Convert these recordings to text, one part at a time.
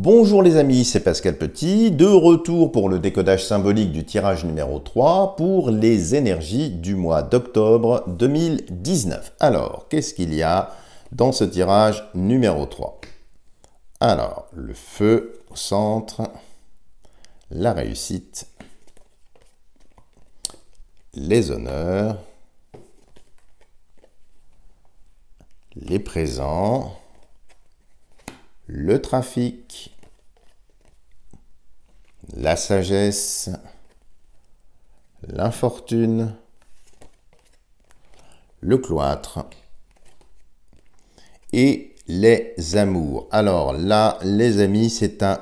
Bonjour les amis, c'est Pascal Petit, de retour pour le décodage symbolique du tirage numéro 3 pour les énergies du mois d'octobre 2019. Alors, qu'est-ce qu'il y a dans ce tirage numéro 3? Alors, le feu au centre, la réussite, les honneurs, les présents, le trafic, la sagesse, l'infortune, le cloître et les amours. Alors là, les amis, c'est un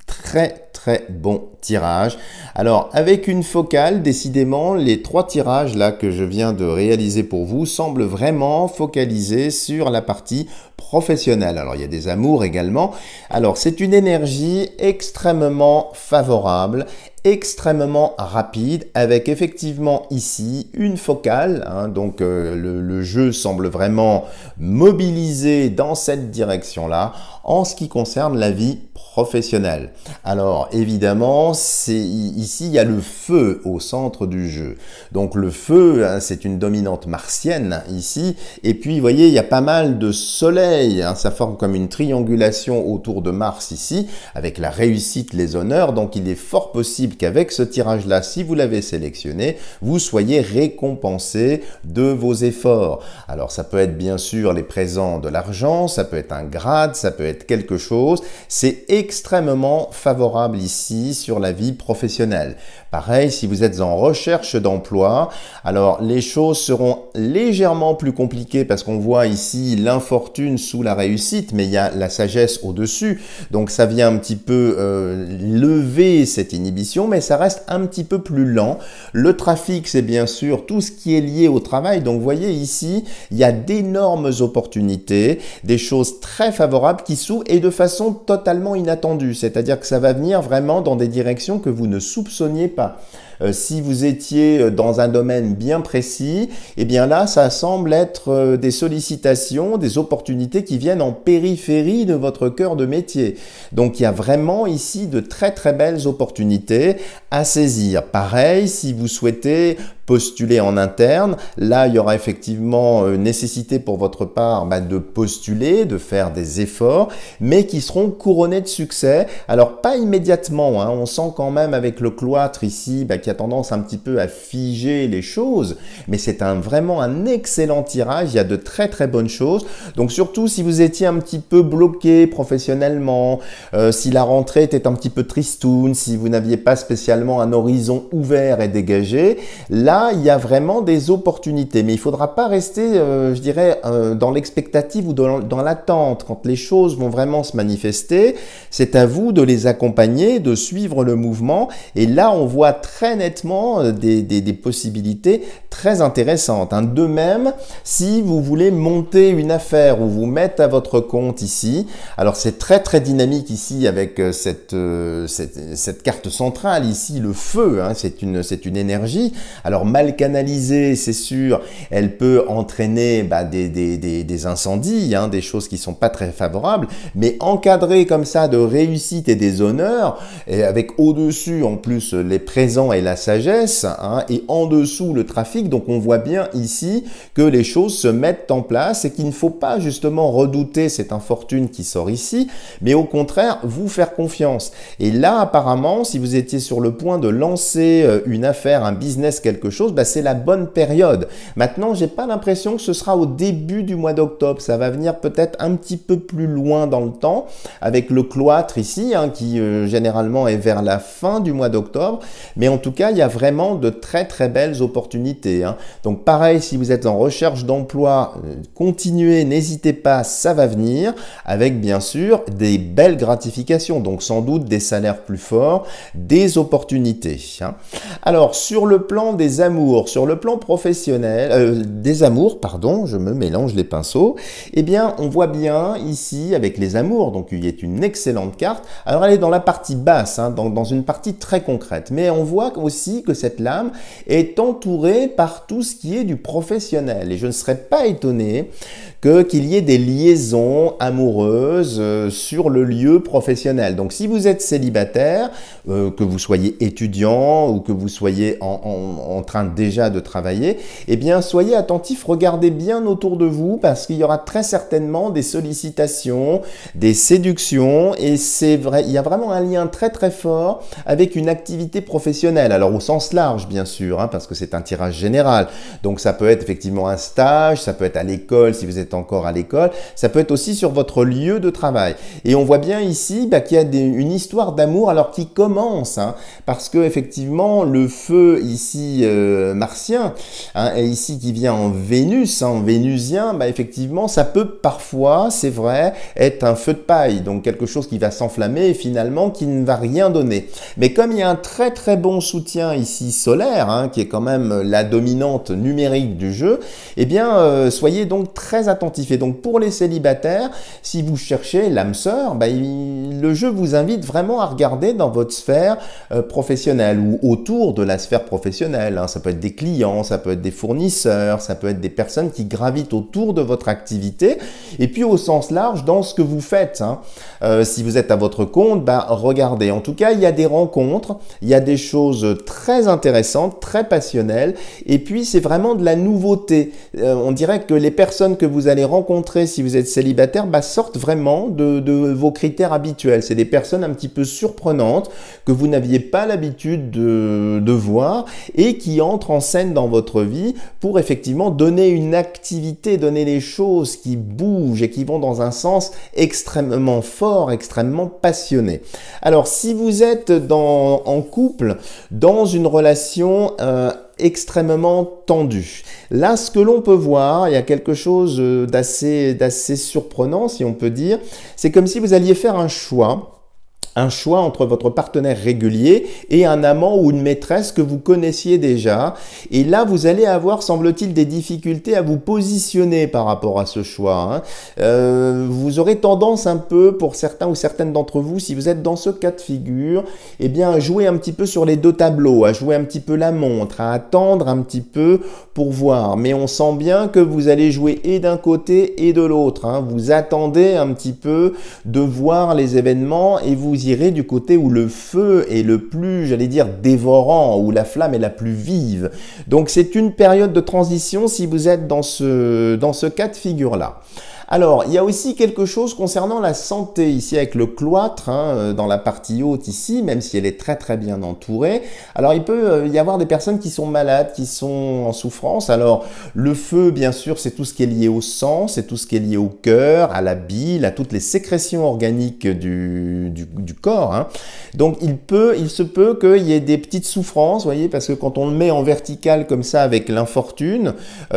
très bon tirage. Alors, avec une focale, décidément, les trois tirages là que je viens de réaliser pour vous semblent vraiment focalisés sur la partie professionnelle. Alors, il y a des amours également. Alors, c'est une énergie extrêmement favorable, extrêmement rapide, avec effectivement ici une focale, donc le jeu semble vraiment mobilisé dans cette direction-là en ce qui concerne la vie professionnelle. Alors évidemment, ici il y a le feu au centre du jeu. Donc le feu, c'est une dominante martienne ici, et puis vous voyez, il y a pas mal de soleil, ça forme comme une triangulation autour de Mars ici, avec la réussite, les honneurs, donc il est fort possible qu'avec ce tirage-là, si vous l'avez sélectionné, vous soyez récompensé de vos efforts. Alors ça peut être bien sûr les présents de l'argent, ça peut être un grade, ça peut être quelque chose. C'est extrêmement favorable ici sur la vie professionnelle. Pareil, si vous êtes en recherche d'emploi, alors les choses seront légèrement plus compliquées parce qu'on voit ici l'infortune sous la réussite, mais il y a la sagesse au-dessus. Donc ça vient un petit peu lever cette inhibition, mais ça reste un petit peu plus lent. Le trafic, c'est bien sûr tout ce qui est lié au travail. Donc vous voyez ici, il y a d'énormes opportunités, des choses très favorables qui s'ouvrent et de façon totalement inattendue. C'est-à-dire que ça va venir vraiment dans des directions que vous ne soupçonniez pas. Si vous étiez dans un domaine bien précis, eh bien là, ça semble être des sollicitations, des opportunités qui viennent en périphérie de votre cœur de métier. Donc, il y a vraiment ici de très belles opportunités à saisir. Pareil, si vous souhaitez postuler en interne, là, il y aura effectivement nécessité pour votre part de postuler, de faire des efforts, mais qui seront couronnés de succès. Alors, pas immédiatement, on sent quand même avec le cloître ici, qui a tendance un petit peu à figer les choses, mais c'est vraiment un excellent tirage, il y a de très bonnes choses. Donc surtout si vous étiez un petit peu bloqué professionnellement, si la rentrée était un petit peu tristoune, si vous n'aviez pas spécialement un horizon ouvert et dégagé, là il y a vraiment des opportunités, mais il ne faudra pas rester, je dirais, dans l'expectative ou dans l'attente. Quand les choses vont vraiment se manifester, c'est à vous de les accompagner, de suivre le mouvement, et là on voit très nettement des possibilités très intéressantes. De même, si vous voulez monter une affaire ou vous mettre à votre compte ici, alors c'est très dynamique ici avec cette carte centrale ici, le feu, c'est une énergie. Alors mal canalisée, c'est sûr, elle peut entraîner des incendies, des choses qui sont pas très favorables, mais encadrée comme ça de réussite et des honneurs, et avec au-dessus en plus les présents et la sagesse, et en dessous le trafic. Donc on voit bien ici que les choses se mettent en place et qu'il ne faut pas justement redouter cette infortune qui sort ici, mais au contraire vous faire confiance. Et là apparemment, si vous étiez sur le point de lancer une affaire, un business, quelque chose, c'est la bonne période. Maintenant, j'ai pas l'impression que ce sera au début du mois d'octobre, ça va venir peut-être un petit peu plus loin dans le temps avec le cloître ici, qui généralement est vers la fin du mois d'octobre, mais en tout cas il y a vraiment de très belles opportunités. Donc pareil, si vous êtes en recherche d'emploi, continuez, n'hésitez pas, ça va venir, avec bien sûr des belles gratifications, donc sans doute des salaires plus forts, des opportunités. Alors sur le plan des des amours sur le plan professionnel, des amours, pardon, je me mélange les pinceaux, eh bien, on voit bien ici avec les amours, donc il est une excellente carte. Alors, elle est dans la partie basse, hein, dans une partie très concrète, mais on voit aussi que cette lame est entourée par tout ce qui est du professionnel. Et je ne serais pas étonné qu'il y ait des liaisons amoureuses sur le lieu professionnel. Donc, si vous êtes célibataire, que vous soyez étudiant ou que vous soyez en train déjà de travailler, eh bien, soyez attentifs, regardez bien autour de vous parce qu'il y aura très certainement des sollicitations, des séductions et c'est vrai, il y a vraiment un lien très très fort avec une activité professionnelle. Alors, au sens large, bien sûr, hein, parce que c'est un tirage général. Donc, ça peut être effectivement un stage, ça peut être à l'école si vous êtes encore à l'école, ça peut être aussi sur votre lieu de travail. Et on voit bien ici qu'il y a une histoire d'amour alors qui commence, hein, parce que effectivement le feu ici martien, hein, et ici qui vient en Vénus, hein, en vénusien, effectivement ça peut parfois, c'est vrai, être un feu de paille, donc quelque chose qui va s'enflammer et finalement qui ne va rien donner. Mais comme il y a un très très bon soutien ici solaire, hein, qui est quand même la dominante numérique du jeu, eh bien soyez donc très attentifs. Et donc pour les célibataires, si vous cherchez l'âme sœur, le jeu vous invite vraiment à regarder dans votre sphère professionnelle ou autour de la sphère professionnelle. Hein. Ça peut être des clients, ça peut être des fournisseurs, ça peut être des personnes qui gravitent autour de votre activité. Et puis au sens large, dans ce que vous faites. Hein. Si vous êtes à votre compte, regardez. En tout cas, il y a des rencontres, il y a des choses très intéressantes, très passionnelles. Et puis c'est vraiment de la nouveauté. On dirait que les personnes que vous allez rencontrer si vous êtes célibataire sortent vraiment de vos critères habituels. C'est des personnes un petit peu surprenantes que vous n'aviez pas l'habitude de voir et qui entrent en scène dans votre vie pour effectivement donner une activité, donner les choses qui bougent et qui vont dans un sens extrêmement fort, extrêmement passionné. Alors si vous êtes en couple, dans une relation extrêmement tendu. Là, ce que l'on peut voir, il y a quelque chose d'assez surprenant, si on peut dire. C'est comme si vous alliez faire un choix entre votre partenaire régulier et un amant ou une maîtresse que vous connaissiez déjà. Et là, vous allez avoir, semble-t-il, des difficultés à vous positionner par rapport à ce choix. Hein. Vous aurez tendance un peu, pour certains ou certaines d'entre vous, si vous êtes dans ce cas de figure, eh bien, à jouer un petit peu sur les deux tableaux, à jouer un petit peu la montre, à attendre un petit peu pour voir. Mais on sent bien que vous allez jouer et d'un côté et de l'autre. Hein. Vous attendez un petit peu de voir les événements et vous irez du côté où le feu est le plus, j'allais dire, dévorant, où la flamme est la plus vive. Donc c'est une période de transition si vous êtes dans ce cas de figure-là. Alors, il y a aussi quelque chose concernant la santé ici avec le cloître, hein, dans la partie haute ici, même si elle est très très bien entourée. Alors, il peut y avoir des personnes qui sont malades, qui sont en souffrance. Alors, le feu, bien sûr, c'est tout ce qui est lié au sang, c'est tout ce qui est lié au cœur, à la bile, à toutes les sécrétions organiques du corps. Hein. Donc, il se peut qu'il y ait des petites souffrances, vous voyez, parce que quand on le met en vertical comme ça avec l'infortune,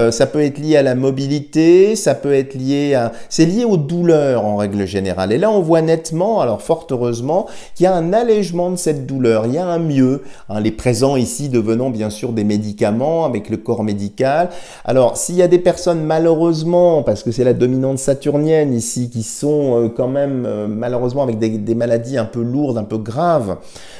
ça peut être lié à la mobilité, ça peut être lié à c'est lié aux douleurs en règle générale. Et là, on voit nettement, alors fort heureusement, qu'il y a un allègement de cette douleur, il y a un mieux. Hein, les présents ici devenant bien sûr des médicaments avec le corps médical. Alors, s'il y a des personnes malheureusement, parce que c'est la dominante saturnienne ici, qui sont quand même malheureusement avec des maladies un peu lourdes, un peu graves,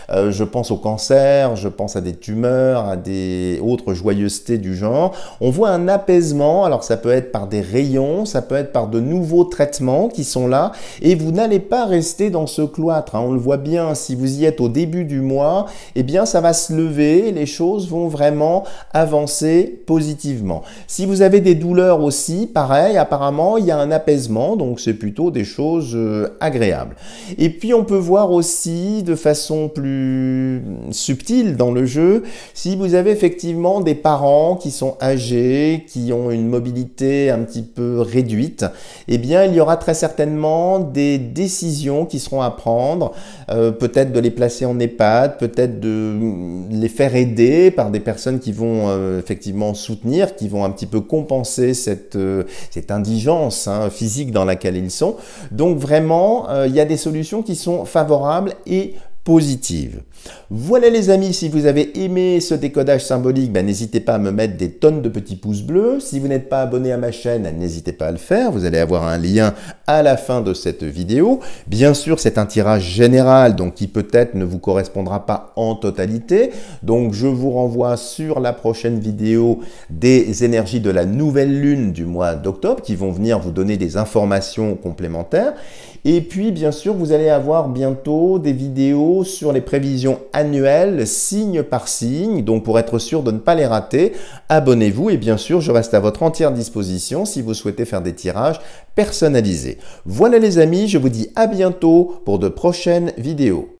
je pense au cancer, je pense à des tumeurs, à des autres joyeusetés du genre, on voit un apaisement. Alors, ça peut être par des rayons, ça peut être par de nouveaux traitements qui sont là et vous n'allez pas rester dans ce cloître. Hein. On le voit bien, si vous y êtes au début du mois, eh bien ça va se lever et les choses vont vraiment avancer positivement. Si vous avez des douleurs aussi, pareil, apparemment il y a un apaisement, donc c'est plutôt des choses agréables. Et puis on peut voir aussi de façon plus subtile dans le jeu, si vous avez effectivement des parents qui sont âgés, qui ont une mobilité un petit peu réduite, eh bien, il y aura très certainement des décisions qui seront à prendre, peut-être de les placer en EHPAD, peut-être de les faire aider par des personnes qui vont effectivement soutenir, qui vont un petit peu compenser cette indigence physique dans laquelle ils sont. Donc vraiment, il y a des solutions qui sont favorables et positive. Voilà les amis, si vous avez aimé ce décodage symbolique, n'hésitez pas à me mettre des tonnes de petits pouces bleus. Si vous n'êtes pas abonné à ma chaîne, n'hésitez pas à le faire. Vous allez avoir un lien à la fin de cette vidéo. Bien sûr, c'est un tirage général, donc qui peut-être ne vous correspondra pas en totalité. Donc je vous renvoie sur la prochaine vidéo des énergies de la nouvelle lune du mois d'octobre qui vont venir vous donner des informations complémentaires. Et puis, bien sûr, vous allez avoir bientôt des vidéos sur les prévisions annuelles, signe par signe. Donc, pour être sûr de ne pas les rater, abonnez-vous. Et bien sûr, je reste à votre entière disposition si vous souhaitez faire des tirages personnalisés. Voilà les amis, je vous dis à bientôt pour de prochaines vidéos.